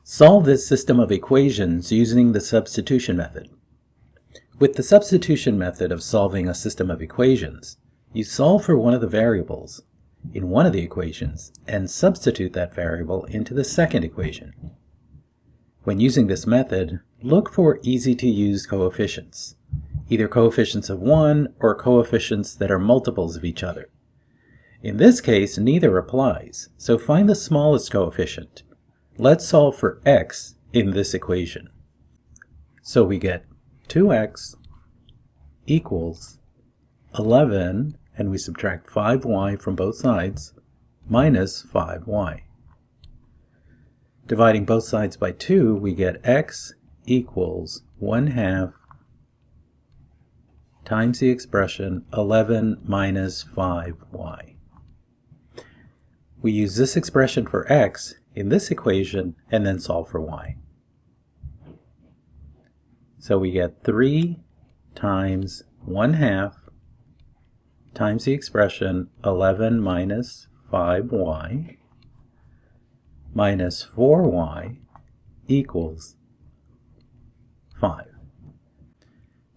Solve this system of equations using the substitution method. With the substitution method of solving a system of equations, you solve for one of the variables in one of the equations and substitute that variable into the second equation. When using this method, look for easy-to-use coefficients, either coefficients of 1 or coefficients that are multiples of each other. In this case, neither applies, so find the smallest coefficient. Let's solve for x in this equation. So we get 2x equals 11, and we subtract 5y from both sides, minus 5y. Dividing both sides by 2, we get x equals 1/2 times the expression 11 minus 5y. We use this expression for x in this equation and then solve for y. So we get 3 times 1/2 times the expression 11 minus 5y minus 4y equals 5.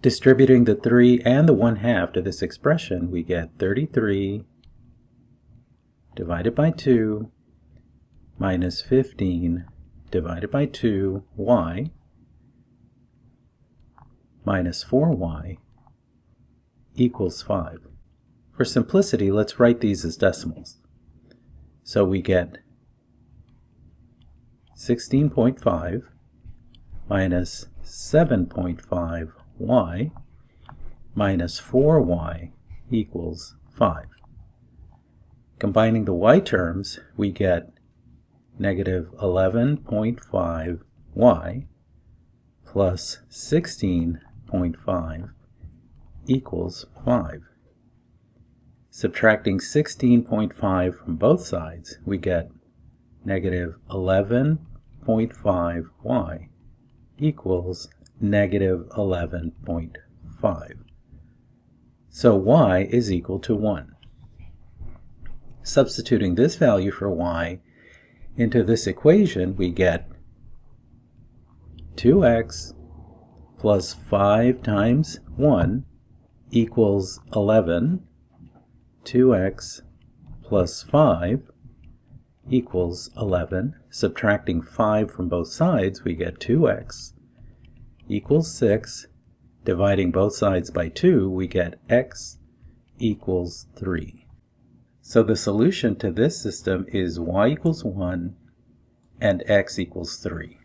Distributing the 3 and the 1/2 to this expression, we get 33 divided by 2 minus 15 divided by 2y minus 4y equals 5. For simplicity, let's write these as decimals. So we get 16.5 minus 7.5y minus 4y equals 5. Combining the y terms, we get negative 11.5y plus 16.5 equals 5. Subtracting 16.5 from both sides, we get negative 11.5y equals negative 11.5. So y is equal to 1. Substituting this value for y into this equation, we get 2x plus 5 times 1 equals 11. 2x plus 5 equals 11. Subtracting 5 from both sides, we get 2x equals 6. Dividing both sides by 2, we get x equals 3. So the solution to this system is y equals 1 and x equals 3.